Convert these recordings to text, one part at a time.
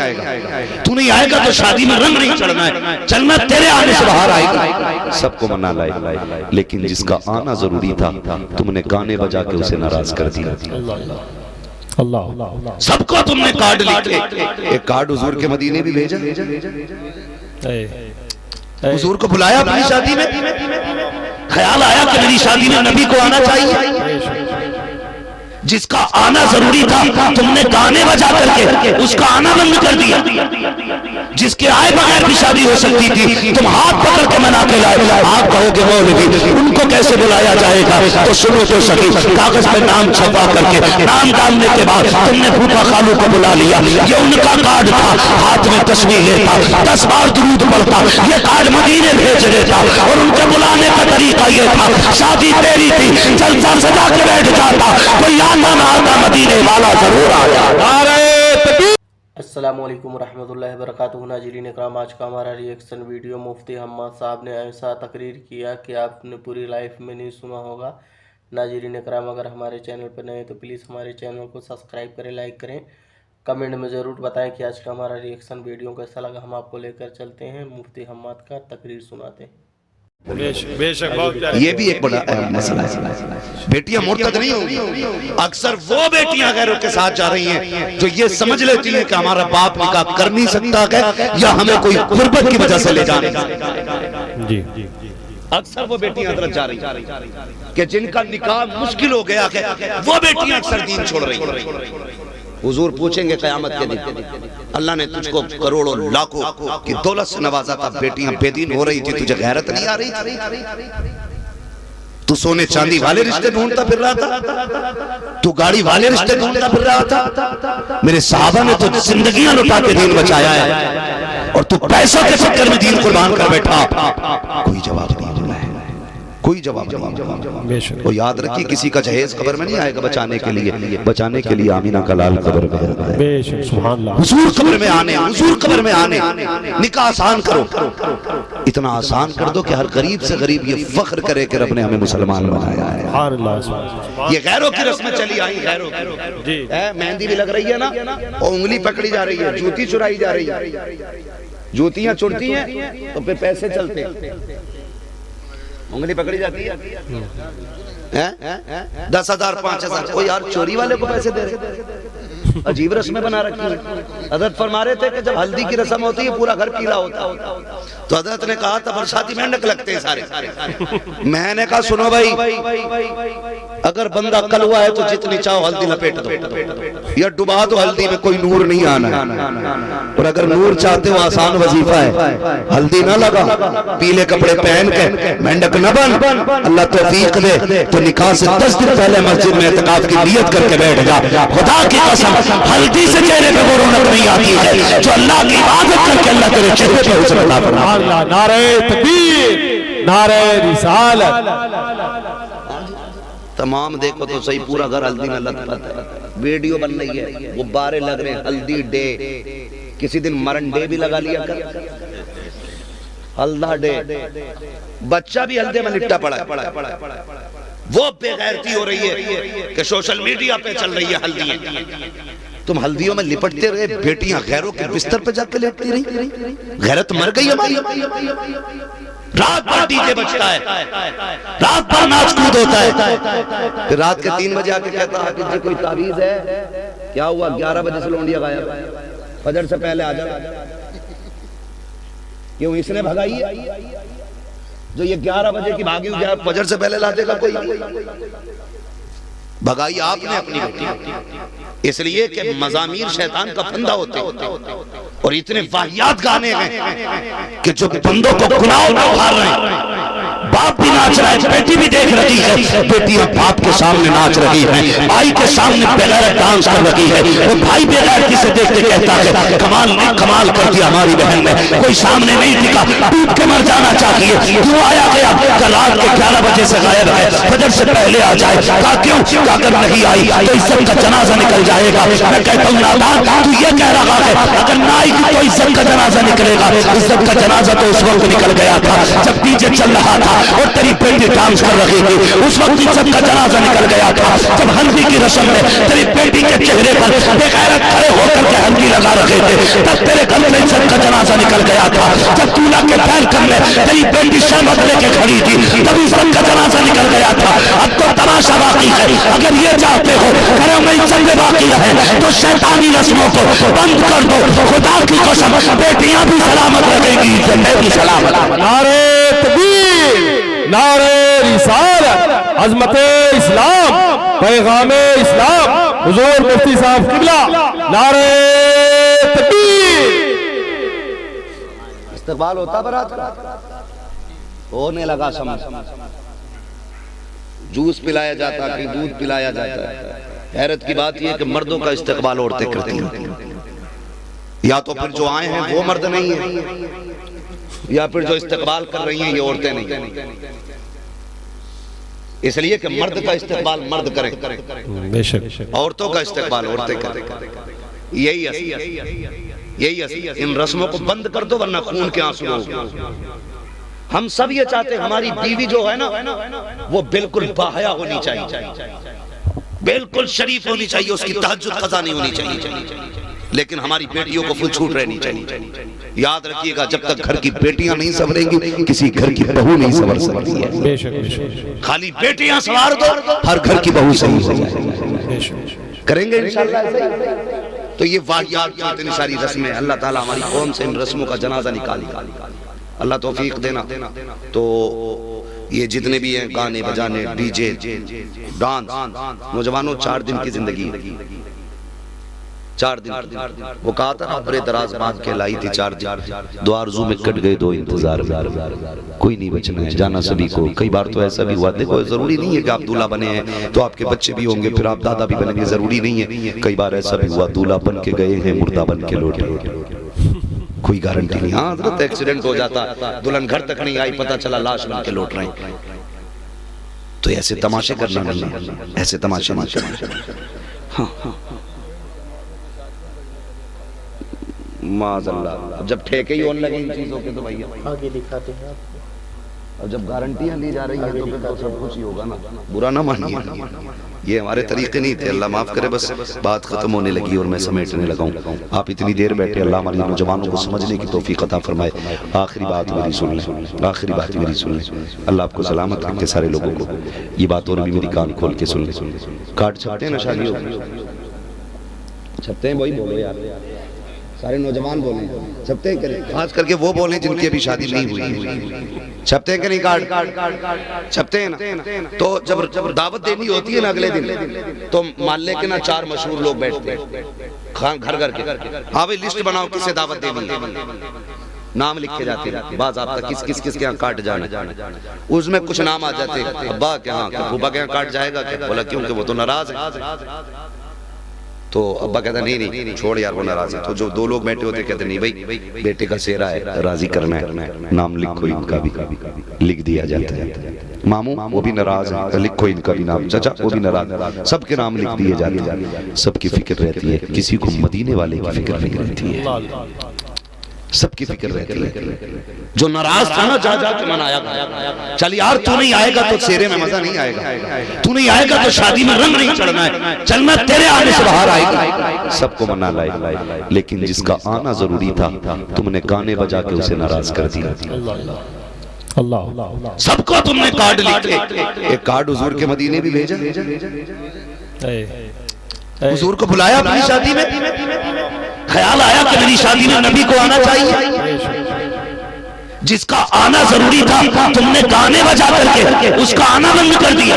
آئے گا، تو نہیں آئے گا تو شادی میں رنگ نہیں چڑھنا ہے، چلنا تیرے آنے سے باہر آئے گا. سب کو منا لائے، لیکن جس کا آنا ضروری تھا تم نے گانے بجا کے اسے ناراض کر دیا. سب کو تم نے کارڈ لکھے. ایک کارڈ حضور کے مدینے بھی بھیجا، حضور کو بلایا اپنی شادی میں. خیال آیا کہ میری شادی میں نبی کو آنا چاہیے. جس کا آنا ضروری تھا تم نے گانے بجا کر کے اس کا آنا بند کر دیا. جس کے آئے بغیر بھی شادی ہو سکتی تھی تم ہاتھ پکڑ کے منا کے لائے. آپ کہو گے مولوی ان کو کیسے بلایا جائے گا؟ تو سنو تو سکی، کاغذ پہ نام چھپا کر کے نام ڈالنے کے بعد تم نے پھوپھا خالو کو بلا لیا. یہ ان کا کارڈ تھا، ہاتھ میں تصویر لیتا، 10 بار درود پڑھتا، یہ کارڈ مدینے بھیج دیتا. اور ان کے بلانے کا طریقہ یہ تھا، شادی تیری تھی، جلسہ سجا کے بیٹھ جاتا، کوئی آتا نہ آتا مدینے والا ضرور آیا. السلام علیکم ورحمۃ اللہ وبرکاتہ. ناظرین اکرام، آج کا ہمارا ری ایکشن ویڈیو مفتی حماد صاحب نے ایسا تقریر کیا کہ آپ نے پوری لائف میں نہیں سنا ہوگا. ناظرین اکرام، اگر ہمارے چینل پر نئے تو پلیز ہمارے چینل کو سبسکرائب کریں، لائک کریں، کمنٹ میں ضرور بتائیں کہ آج کا ہمارا ری ایکشن ویڈیو کیسا لگا. ہم آپ کو لے کر چلتے ہیں، مفتی حماد کا تقریر سناتے ہیں. یہ بھی ایک بڑا اہم مسئلہ ہے. بیٹیاں مرتد نہیں ہوگی. اکثر وہ بیٹیاں غیروں کے ساتھ جا رہی ہیں جو یہ سمجھ لیتی ہیں کہ ہمارا باپ نکاح کر نہیں سکتا ہے یا ہمیں کوئی غربت کی وجہ سے لے جانے. اکثر وہ بیٹیاں حضرت جا رہی ہیں کہ جن کا نکاح مشکل ہو گیا ہے، وہ بیٹیاں اکثر دین چھوڑ رہی ہیں. حضور پوچھیں گے قیامت کے دن، اللہ نے تجھ کو کروڑوں لاکھوں کی دولت سے نوازا تھا، بیٹیاں بے دین ہو رہی تھی، تجھے غیرت نہیں آ رہی تھی؟ تو سونے چاندی والے رشتے ڈھونڈتا پھر رہا تھا، تو گاڑی والے رشتے ڈھونڈتا پھر رہا تھا. میرے صحابہ نے تو زندگیاں لٹا کے دین بچایا ہے، اور تو پیسوں کے چکر میں دین قربان کر بیٹھا. کوئی جواب نہیں ملا ہے، کوئی جواب نہیں. وہ یاد رکھیے کسی کا جہیز قبر میں نہیں آئے گا بچانے کے لیے، بچانے کے لیے آمینہ کا لال قبر میں ہے. حضور قبر میں آنے، حضور قبر میں آنے. نکاح آسان کرو، اتنا آسان کر دو کہ ہر غریب سے غریب یہ فخر کرے کہ رب نے ہمیں مسلمان بنایا ہے. یہ غیروں کی رسمیں چلی آئی، غیروں کی مہندی بھی لگ رہی ہے نا، اور انگلی پکڑی جا رہی ہے، جوتی چرائی جا رہی ہے. جوتیاں چڑتی ہیں تو پھر پیسے چلتے ہیں، انگلی پکڑی جاتی ہے 10,000 5,000. وہ یار چوری والے کو پیسے دے رہے. عجیب رسمیں بنا رکھی ہیں. حضرت فرما رہے تھے کہ جب ہلدی کی رسم ہوتی ہے پورا گھر پیلا ہوتا، تو حضرت نے کہا تھا برساتی مینڈک لگتے ہیں سارے. میں نے کہا سنو بھائی، اگر بندہ کلوا ہے تو جتنی چاہو ہلدی لپیٹ دو یا ڈبا دو ہلدی میں، کوئی نور نہیں آنا ہے. اور اگر نور چاہتے ہو آسان وظیفہ ہے، ہلدی نہ لگا، پیلے کپڑے پہن کے مینڈک نہ بن، اللہ توفیق دے تو نکاح سے 10 دن پہلے مسجد میں اعتکاف کی نیت کر کے بیٹھ جا. خدا کی قسم ہلدی سے چہرے پہ وہ رونق نہیں آتی ہے جو اللہ کی عبادت کر کے اللہ تیرے چہرے پہ حسن عطا فرمائے. نعرہ تکبیر، نعرہ رسالت. تمام دیکھو تو صحیح پورا گھر ہلدی میں لت پت ہے. ویڈیو بن رہی ہے، غبارے لگ رہے ہیں، ہلدی ڈے. کسی دن مرن ڈے بھی لگا لیا کر، ہلدا ڈے. بچہ بھی ہلدے میں لٹا پڑا ہے. وہ بے غیرتی ہو رہی ہے کہ سوشل میڈیا پہ چل رہی ہے ہلدیاں. تم ہلدیوں میں لپٹتے رہے، بیٹیاں غیروں کے بستر پہ جا کے لیٹتی رہی. غیرت مر گئی ہماری. رات بھر ڈی جے بجتا ہے، رات بھر ناچ کود ہوتا ہے، پھر رات کے 3 بجے آ کے کہتا ہے کہ کوئی تعویذ ہے. کیا ہوا؟ 11 بجے سے لونڈیا غائب، فجر سے پہلے آ جا. کیوں اس نے بھگائی ہے؟ جو یہ 11 بجے کی بھاگی ہو جائے فجر سے پہلے لا دے گا کوئی؟ بھگائی آپ نے اپنی بیٹی، اس لیے کہ مزامیر شیطان کا پھندا ہوتے اور اتنے واہیات گانے ہیں کہ جو بندوں کو گناہوں میں ابھار رہے ہیں. باپ بھی ناچ رہا ہے، بیٹی بھی دیکھ رہی ہے، بیٹیاں باپ کے سامنے ناچ رہی ہیں، بھائی کے سامنے بغیر ڈانس کر رہی ہے. وہ بھائی بغیر کسے دیکھ کے کہتا ہے کمال نے کمال کر دیا ہماری بہن نے. کوئی سامنے نہیں دکھا، ٹوٹ کے مر جانا چاہیے. کیوں آیا گیا؟ رات کے 11 بجے سے غائب ہے، فجر سے پہلے آ جائے. کہا کیوں؟ اگر نہیں آئی تو عزت کا جنازہ نکل جائے گا. میں کہتا ہوں نادان، تو یہ کہہ رہا ہے اگر نہ آئی تو عزت کا جنازہ نکلے گا. عزت کا جنازہ تو اس وقت نکل گیا تھا جب ڈی جے چل رہا تھا اور تیری بیٹی ڈانس کر رہی تھی. اس وقت عزت کا جنازہ نکل گیا تھا جب ہلدی کی رسم میں تیری بیٹی کے چہرے پر بے غیرت کھڑے ہو کر کے ہلدی لگا رہے تھے. تب تیرے گھر میں عزت کا جنازہ نکل گیا تھا جب دولہا کے پیر کر میں تیری بیٹی شربت لے کے کھڑی تھی. تب عزت کا جنازہ نکل گیا تھا. اب تو تماشا باقی ہے. اگر یہ چاہتے ہو گھروں میں عزت باقی رہے تو شیطانی رسموں کو بند کر دو. خدا کی قسم بیٹیاں بھی سلامت رہیں گی, عزتیں بھی سلامت. نعرہ تکبیر, نعرہ رسالت, عظمت اسلام, پیغام اسلام, حضور مفتی صاحب قبلہ, نعرہ تکبیر. استقبال ہوتا برات ہونے لگا سمجھ. جوس پلایا جاتا, کہیں دودھ پلایا جاتا ہے. حیرت کی بات یہ کہ مردوں کا استقبال عورتیں کرتی ہیں. یا تو پھر جو آئے ہیں وہ مرد نہیں ہیں, یا پھر جو استقبال کر رہی ہیں یہ عورتیں نہیں. اس لیے کہ مرد کا استقبال مرد کریں, بے شک, عورتوں کا استقبال عورتیں کریں. یہی ان رسموں کو بند کر دو ورنہ خون کے آنسو ہوگا. ہم سب یہ چاہتے ہیں ہماری بیوی جو ہے نا وہ بالکل باحیا ہونی چاہیے, بالکل شریف ہونی چاہیے, اس کی تہجد قضا نہیں ہونی چاہیے. لیکن ہماری بیٹیوں کو فل چھوٹ رہنی چاہیے. یاد رکھیے گا جب تک گھر کی بیٹیاں نہیں سنوریں گی کسی گھر کی بہو نہیں سنور سکتی ہے. بے شک, خالی بیٹیاں سنوار دو ہر گھر کی بہو صحیح ہو جائے. کریں گے انشاءاللہ ایسے. تو یہ واقعات کی اتنی ساری رسمیں اللہ تعالیٰ ہماری قوم سے ان رسموں کا جنازہ نکالی. اللہ توفیق دینا. تو یہ جتنے بھی ہیں گانے بجانے, ڈی جے, ڈانس, نوجوانوں 4 دن کی زندگی, 4 دن. وہ کہا تھا اپنے دراز باندھ کے لائی تھی 4 دن. 2 آرزو میں کٹ گئے 2 انتظار میں, کوئی نہیں بچنا ہے جانا سبھی کو. کئی بار تو ایسا بھی ہوا, دیکھو ضروری نہیں ہے کہ آپ دولہا بنے ہیں تو آپ کے بچے بھی ہوں گے پھر آپ دادا بھی بنیں گے, ضروری نہیں ہے. کئی بار ایسا بھی ہوا دولہا بن کے گئے ہیں مردہ بن کے لوٹے, کوئی گارنٹی نہیں. ہاں حضرت ایکسیڈنٹ ہو جاتا, دلہن گھر تک نہیں آئی, پتہ چلا لاش بن کے لوٹ رہے ہیں. تو ایسے تماشے کرنا نہیں, ایسے تماشے نہیں. معاذ اللہ. اب جب ٹھیکے ہی ہونے لگے ان چیزوں کے تو بھائی آگے دکھاتے ہیں آپ کو. اب جب گارنٹیاں لی جا رہی ہیں تو پھر تو سب کچھ ہی ہوگا نا. برا نہ مانیے, یہ ہمارے طریقے نہیں تھے. اللہ معاف کرے, بس بات ختم ہونے لگی اور میں سمیٹنے لگا ہوں. آپ اتنی دیر بیٹھے, اللہ ہماری نوجوانوں کو سمجھنے کی توفیق عطا فرمائے. آخری بات میری سن لیں, آخری بات میری سن لیں. اللہ آپ کو سلامت رکھے سارے لوگوں کو. یہ بات اور بھی میری کان کھول کے سن لیں. کارڈ چھپتے ہیں نا شادی ہو, چھپتے ہیں وہی بولو یار, سارے نوجوان بولیں, چھپتے ہیں کریں, خاص کر کے وہ بولیں جن کی ابھی شادی نہیں ہوئی. چھپتے ہیں کہ نہیں کارڈ, چھپتے ہیں نا. تو جب دعوت دینی ہوتی ہے نا اگلے دن تو محلے کے نا 4 مشہور لوگ بیٹھتے ہیں گھر گھر کے. ہاں بھئی لسٹ بناؤ کسے دعوت دینی ہے, نام لکھے جاتے ہیں. بعض آپ تک کس کے یہاں کارڈ جانا, اس میں کچھ نام آ جاتے ہیں. ابا کے ہاں, ابا کے یہاں کارڈ جائے گا کیا؟ بولا کیونکہ وہ تو ناراض ہے. تو ابا کہتا نہیں چھوڑ یار وہ ناراض ہے. تو جو 2 لوگ بیٹھے ہوتے کہتے نہیں بھائی بیٹے کا سیرا ہے, راضی کرنا ہے, نام لکھو ان کا بھی. لکھ دیا جاتا ہے. ماموں وہ بھی ناراض ہے, لکھو ان کا بھی نام. چچا وہ بھی ناراض ہے, سب کے نام لکھ دیے جاتے ہیں. سب کی فکر رہتی ہے, کسی کو مدینے والے کی فکر نہیں رہتی ہے. سب کی فکر رہتی ہے. جو ناراض تھا نا جا کے منایا گا, چل یار تو نہیں آئے گا تو سیرے میں مزہ نہیں آئے گا, تو نہیں آئے گا تو شادی میں رنگ نہیں چڑھنا ہے, چل میں تیرے آنے سے باہر آئے گا. سب کو منا لائے, لیکن جس کا آنا ضروری تھا تم نے گانے بجا کے اسے ناراض کر دیا. سب کو تم نے کارڈ لکھے. ایک کارڈ حضور کے مدینے بھی بھیجا, حضور کو بلایا اپنی شادی میں. خیال آیا کہ میری شادی میں نبی کو آنا چاہیے. جس کا آنا ضروری تھا تم نے گانے بجا کر کے اس کا آنا بند کر دیا.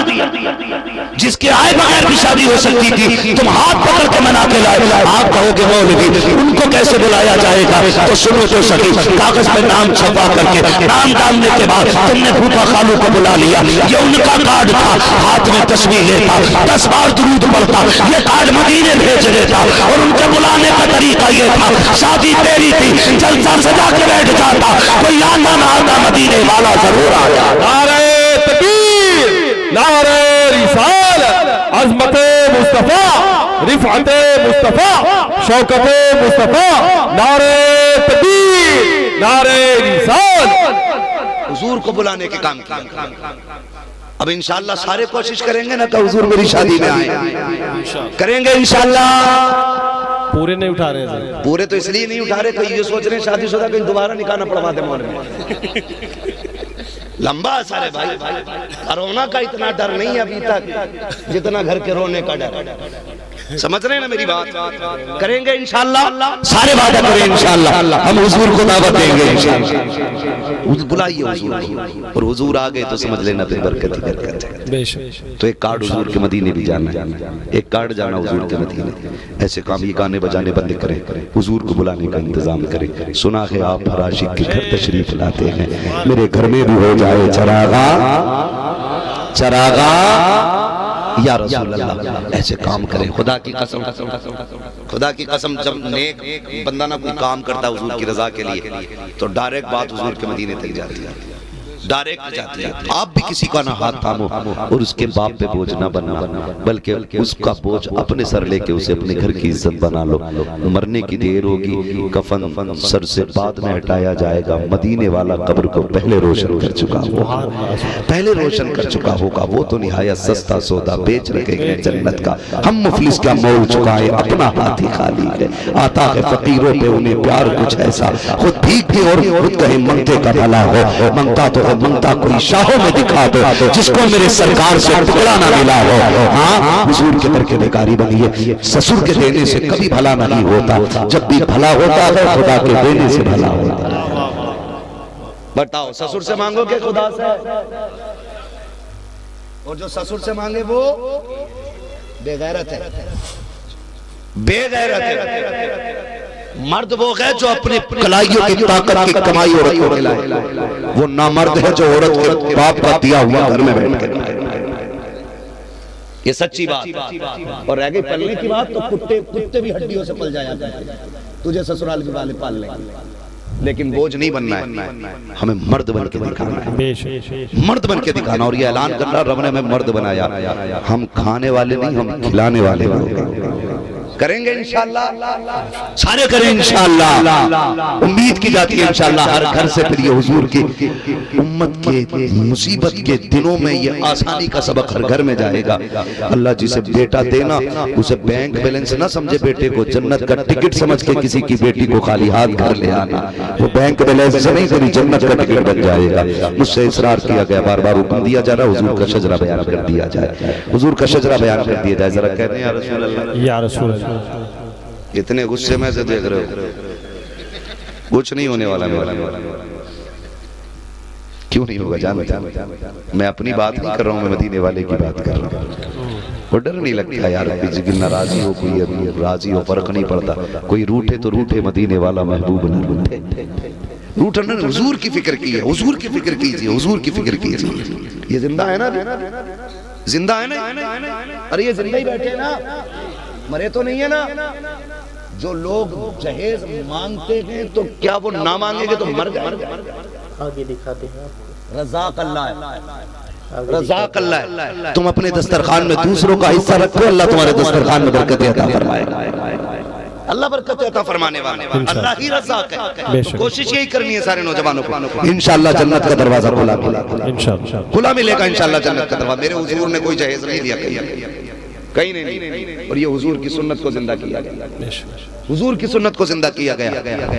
جس کے آئے بغیر بھی شادی ہو سکتی تھی تم ہاتھ پکڑ کے منا کے لائے. آپ کہو گے مولوی ان کو کیسے بلایا جائے گا, تو سنو تو صحیح. کاغذ پہ نام چھپا کر کے نام ڈالنے کے بعد تم نے پھوپھا خالو کو بلا لیا. یہ ان کا کارڈ تھا, ہاتھ میں تصویر لیتا, 10 بار درود پڑھتا, یہ کارڈ مدینے بھیج دیتا. اور ان کے بلانے کا طریقہ یہ تھا, شادی تیری تھی جلسہ سجا کے بیٹھ جاتا, کوئی آنا نہ آتا مدینے والا ضرور آیا. نعرہ تکبیر, نعرہ رسالت, عظمت مصطفیٰ, رفعت مصطفیٰ, شوکت مصطفیٰ, نعرہ تکبیر نعرہ رسالت حضور کو بلانے کے کام کیا. اب انشاءاللہ سارے کوشش کریں گے نا کہ حضور میری شادی میں آئیں. کریں گے انشاءاللہ. پورے نہیں اٹھا رہے ہیں. پورے تو اس لیے نہیں اٹھا رہے کہ یہ سوچ رہے ہیں شادی شدہ کہیں دوبارہ نکاح نہ پڑوا دیں مولوی میں. لمبا اثر ہے بھائی. رونا کا اتنا ڈر نہیں ابھی تک جتنا گھر کے رونے کا ڈر. سمجھ رہے ہیں نا میری بات. کریں گے انشاءاللہ. سارے وعدہ کریں انشاءاللہ. ہم حضور کو دعوت دیں گے انشاءاللہ. بلائیے حضور کو, اور حضور آ گئے تو سمجھ لینا پھر برکت ہی برکت ہے. بے شک. تو ایک کارڈ حضور کے مدینے بھی جانا ہے, ایک کارڈ جانا حضور کے مدینے. ایسے کام یہ گانے بجانے بند کریں, حضور کو بلانے کا انتظام کریں. سنا ہے آپ ہر عاشق کے گھر تشریف لاتے ہیں, میرے گھر میں بھی ہو جائے چراغا چراغا یا رسول اللہ. ایسے کام کریں. خدا کی قسم, خدا کی قسم, جب نیک بندہ نہ کوئی کام کرتا حضور کی رضا کے لیے تو ڈائریکٹ بات حضور کے مدینے تک جاتی ہے, ڈائریکٹ جاتی ہے. آپ بھی کسی کا نہ ہاتھ تھامو اور اس کے باپ پہ بوجھ نہ بننا, بلکہ اس کا بوجھ اپنے سر لے کے اسے اپنے گھر کی عزت بنا لو. مرنے کی دیر ہوگی, کفن سر سے بعد میں ہٹایا جائے گا. مدینے والا قبر کو پہلے روشن کر چکا ہوگا, پہلے روشن کر چکا ہوگا. وہ تو نہایت سستا سودا بیچ رکھے گئے جنت کا. ہم مفلس کا مول چکائے, اپنا ہاتھ ہی خالی ہے. آتا ہے فقیروں پہ انہیں پیار کچھ ایسا, خود بھیگ کے اور خود کہیں منگتے کا بھلا ہو. منگتا تو منگتا کوئی شاہوں میں دکھا دو جس کو میرے سرکار سے ٹکڑا نہ ملا ہو. ہاں حضور کے در کے بیکاری بنیے. سسر کے دینے سے کبھی بھلا نہیں ہوتا, جب بھی بھلا ہوتا ہے خدا کے دینے سے بھلا ہوتا ہے. بتاؤ, سسر سے مانگو کہ خدا سے؟ اور جو سسر سے مانگے وہ بے غیرت ہے, بے غیرت ہے. مرد وہ ہے جو اپنے کلائیوں کی طاقت کی کمائی عورت کو کھلائے. وہ نامرد ہے جو عورت کے باپ کا دیا ہوا گھر میں بیٹھ کے کھائے. یہ سچی بات. اور رہ گئی پلنے کی بات, تو کتے بھی ہڈیوں سے پل جایا تجھے سسرال کے والے پال لیں, لیکن بوجھ نہیں بننا ہے. ہمیں مرد بن کے دکھانا ہے, مرد بن کے دکھانا. اور یہ اعلان کرنا رب نے ہمیں مرد بنایا. ہم کھانے والے نہیں, ہم کھلانے والے ہیں. کریں گے انشاءاللہ, سارے کریں انشاءاللہ. امید کی جاتی ہے انشاءاللہ ہر گھر سے پھر یہ حضور کی امت کے مصیبت کے دنوں میں یہ آسانی کا سبق ہر گھر میں جائے گا. اللہ جسے بیٹا دینا اسے بینک بیلنس نہ سمجھے بیٹے کو, جنت کا ٹکٹ سمجھ کے کسی کی بیٹی کو خالی ہاتھ گھر لے آنا. وہ بینک بیلنس سے نہیں, تیری جنت کا ٹکٹ بن جائے گا. مجھ سے اصرار کیا گیا, بار بار حکم دیا جا رہا, حضور کا شجرہ بیان کر دیا جائے, حضور کا شجرہ بیان کر دیا جائے. ذرا کہتے ہیں یا رسول اللہ, یا رسول اللہ. اتنے غصے میں سے دیکھ رہے ہو, کچھ نہیں ہونے والا میرا. کیوں نہیں ہوگا جانتا, میں اپنی بات نہیں کر رہا ہوں, میں مدینے والے کی بات کر رہا ہوں. وہ ڈر نہیں لگتا یار, کوئی ناراضی ہو کوئی راضی ہو فرق نہیں پڑتا. کوئی روٹے تو روٹے, مدینے والا محبوب نہ روٹے. روٹنا حضور کی فکر کی ہے, حضور کی فکر کیجئے, حضور کی فکر کیجئے. یہ زندہ ہے نا, زندہ ہے نا, ارے یہ زندہ ہی بیٹھے ہیں نا, مرے تو نہیں ہے نا. جو لوگ جہیز مانگتے ہیں تو کیا وہ نہ مانگیں گے تو مر جائیں گے؟ آگے دکھاتے ہیں. رزاق اللہ ہے, رزاق اللہ ہے. تم اپنے دسترخوان میں دوسروں کا حصہ رکھو, اللہ تمہارے دسترخوان میں برکت عطا فرمائے. اللہ برکت عطا فرمانے والے, اللہ ہی رزاق ہے. کوشش یہی کرنی ہے سارے نوجوانوں کو, انشاءاللہ جنت کا دروازہ کھلا کھلا ملے گا انشاءاللہ جنت کا دروازہ. میرے حضور نے کوئی جہیز نہیں دیا کہیں نہیں, اور یہ حضور کی سنت کو زندہ کیا گیا, حضور کی سنت کو زندہ کیا گیا.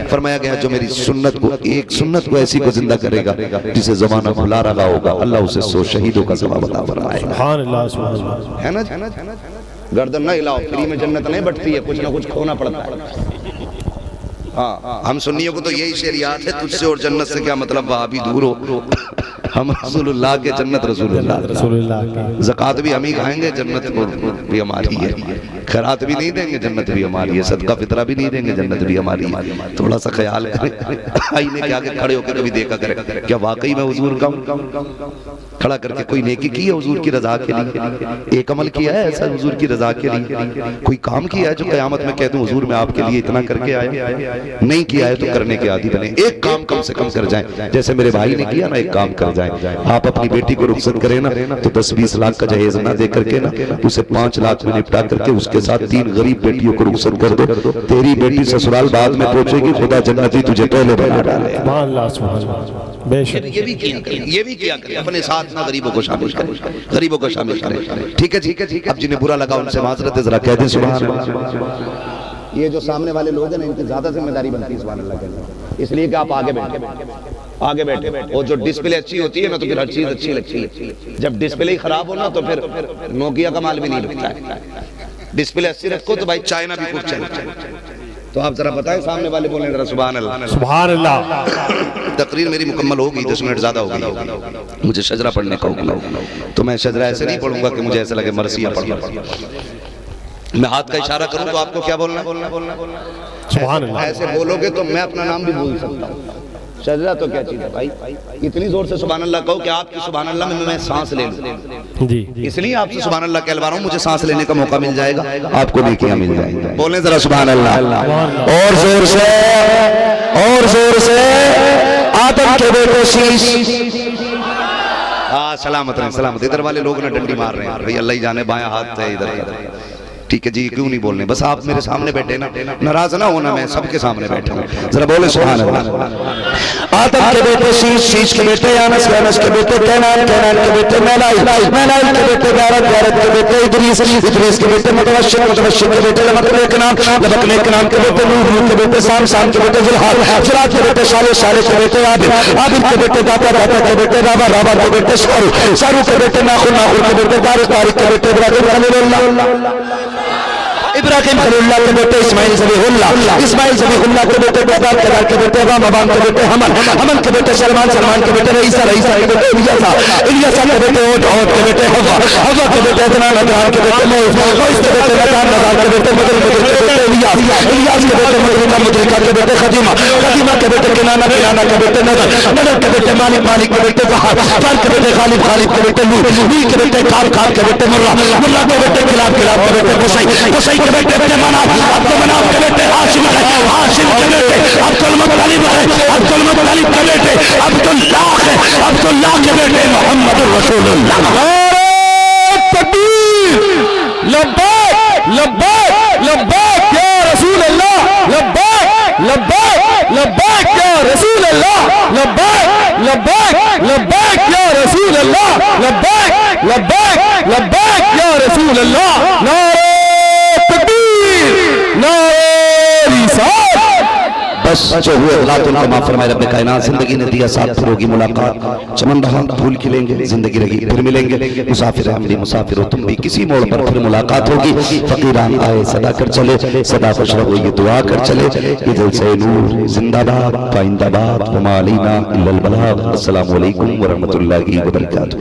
فرمایا گیا جو میری سنت کو, ایک سنت کو ایسی کو زندہ کرے گا جسے زمانہ بھلا رہا ہوگا, اللہ اسے 100 شہیدوں کا ثواب عطا فرمائے گا. سبحان اللہ, سبحان اللہ. ہے نا, گردن نہ ہلاؤ, فری میں جنت نہیں بٹتی ہے, کچھ نہ کچھ کھونا پڑتا ہے. ہاں, ہم سنیوں کو تو یہی شعریات ہے, تجھ سے اور جنت سے کیا مطلب, وہاں بھی دور ہو. ہم رسول اللہ کے, جنت رسول اللہ. زکاة بھی ہم ہی کھائیں گے, جنت بھی ہماری ہے. خیرات بھی نہیں دیں گے, جنت بھی ہماری ہے. صدقہ فطرہ بھی نہیں دیں گے, جنت بھی ہماری ہے. تھوڑا سا خیال کریں, آئینے کے آگے کھڑے ہو کے کبھی دیکھا کریں, کیا واقعی میں حضور کا ہوں؟ کھڑا کر کے کوئی نیکی کی ہے حضور کی رضا کے لیے, ایک عمل کیا ہے ایسا حضور کی رضا کے لیے, کوئی کام کیا ہے جو قیامت میں کہہ دوں حضور میں آپ کے لیے اتنا کر کے آئے؟ نہیں کیا ہے تو کرنے کے عادی بنے. ایک کام کم سے کم کر جائیں, جیسے میرے بھائی نے کیا نا, ایک کام کر جائیں. آپ اپنی بیٹی کو رخصت کریں نا تو 10-20 لاکھ کا جہیز نہ دے کر کے نا اسے 5 لاکھ میں نپٹا کر کے اس کے ساتھ 3 غریب بیٹیوں کو رخصت کر دو. تیری بیٹی سسرال بعد میں پہنچے گی, خدا جنتی تجھے پہلے بنا ڈالے. سبحان اللہ سبحان اللہ. بے شک یہ بھی کیا کریں اپنے ساتھ نہ غریبوں کو شامل کریں, غریبوں کو شامل کریں. ٹھیک ہے اب جنہیں برا لگا ان سے معذرت ہے, ذرا کہہ دیں سبحان اللہ. یہ جو سامنے والے لوگ ہیں نا ان کی زیادہ ذمہ داری بنتی ہے سبحان اللہ کہنا, اس لیے کہ آپ آگے بیٹھے. اور جو ڈسپلے اچھی ہوتی ہے نا تو پھر ہر چیز اچھی لگتی ہے. جب ڈسپلے ہی خراب ہو نا تو پھر نوکیا کا مال بھی نہیں لگتا ہے. ڈسپلے اچھی رکھو تو بھائی چائنا بھی خوب چلے. تو آپ ذرا بتائیں سامنے والے بولیں ذرا سبحان اللہ. سبحان اللہ. تقریر میری مکمل ہوگی, 10 منٹ زیادہ ہوگی. مجھے شجرہ پڑھنے کا حکم ہے تو میں شجرہ ایسے نہیں پڑھوں گا کہ مجھے ایسے لگے مرثیہ پڑھنا. میں ہاتھ کا اشارہ کروں تو آپ کو کیا بولنا ہے؟ سبحان اللہ. ایسے بولو گے تو میں اپنا نام بھی بھول سکتا ہوں. شجرہ تو کیا چیز ہے بھائی, اتنی زور سے سبحان اللہ کہو کہ آپ کی سبحان اللہ میں سانس لے لوں. جی اس لیے آپ سے سبحان اللہ کہلوا رہا ہوں, مجھے سانس لینے کا موقع مل جائے گا, آپ کو نیکیاں مل جائیں گی. بولیں ذرا سبحان اللہ اور زور سے. آدم کے بیٹے شیش. سلامت رہیں سلامت. ادھر والے لوگ نہ ڈنڈی مار رہے ہیں بھئی, اللہ ہی جانے بایاں ہاتھ ہے ادھر. ٹھیک ہے جی, کیوں نہیں بولنے, بس آپ میرے سامنے بیٹھے نا, ناراض نہ ہونا, میں سب کے سامنے بیٹھا ہوں. ذرا بولے سبحان اللہ. آدم کے بیٹے شیش, شیش کے بیٹے یانس, یانس کے بیٹے کینان, کینان کے بیٹے میلائل, میلائل کے بیٹے غیرت, غیرت کے بیٹے ادریس, ادریس کے بیٹے متوشر, متوشر کے بیٹے لبکنیک نام, لبکنیک نام کے بیٹے نوح, نوح کے بیٹے سام, سام کے بیٹے ذلحال, ذلحال کے بیٹے شالح, شالح کے بیٹے عابد, عابد کے بیٹے داتا, داتا کے بیٹے رابع, رابع کے بیٹے شارو, شارو کے بیٹے ناخر, ناخر کے بیٹے طارق, طارق کے بیٹے ابراہیم خلیل اللہ کے بیٹے اسماعیل ذبیح اللہ, اسماعیل ذبیح اللہ کے بیٹے کدار, کدار کے بیٹے ابام, ابام کے بیٹے حمل, حمل کے بیٹے سلمان, سلمان کے بیٹے رئیسہ, رئیسہ کے بیٹے الیاسا, الیاسا کے بیٹے عود, عود کے بیٹے حوا, حوا کے بیٹے عدنان, عدنان کے بیٹے موز, موز کے بیٹے نظام, نظام کے بیٹے مدر, مدر کے بیٹے الیاس, الیاس کے بیٹے مدرکہ, مدرکہ کے بیٹے خدیمہ, خدیمہ کے بیٹے کنانہ, کنانہ کے بیٹے نظر, نظر کے بیٹے مالک, مالک کے بیٹے فہد, فہد کے بیٹے غالب, غالب کے بیٹے نور, نور کے بیٹے کاب, کاب کے بیٹے مرہ, مرہ کے بیٹے کلاب, کلاب کے بیٹے قصی, قصی کے بیٹے مناف, عبد مناف کے بیٹے ہاشم ہے, ہاشم کے بیٹے عبد المطلب ہے, عبد المطلب کے بیٹے عبداللہ ہے, عبداللہ کے بیٹے محمد رسول اللہ. تکبیر, لبیک لبیک لبیک یا رسول اللہ, لبیک لبیک لبیک یا رسول اللہ, لبیک لبیک لبیک یا رسول اللہ, لبیک لبیک لبیک یا رسول اللہ. نعرہ بس جو ہوئے غلط ان کا معاف فرمائے رب کائنات. زندگی نے دیا ساتھ, پھر ہوگی ملاقات, چمن رہا پھول کھلیں گے, زندگی رہی پھر ملیں گے. مسافر ہم بھی مسافر ہو تم بھی, کسی موڑ پر پھر ملاقات ہوگی. فقیران آئے صدا کر چلے, صدا خوش رہو یہ دعا کر چلے. یہ دل سے نور زندہ باد, پائندہ باد, وما علینا الا البلاغ. السلام علیکم ورحمۃ اللہ وبرکاتہ.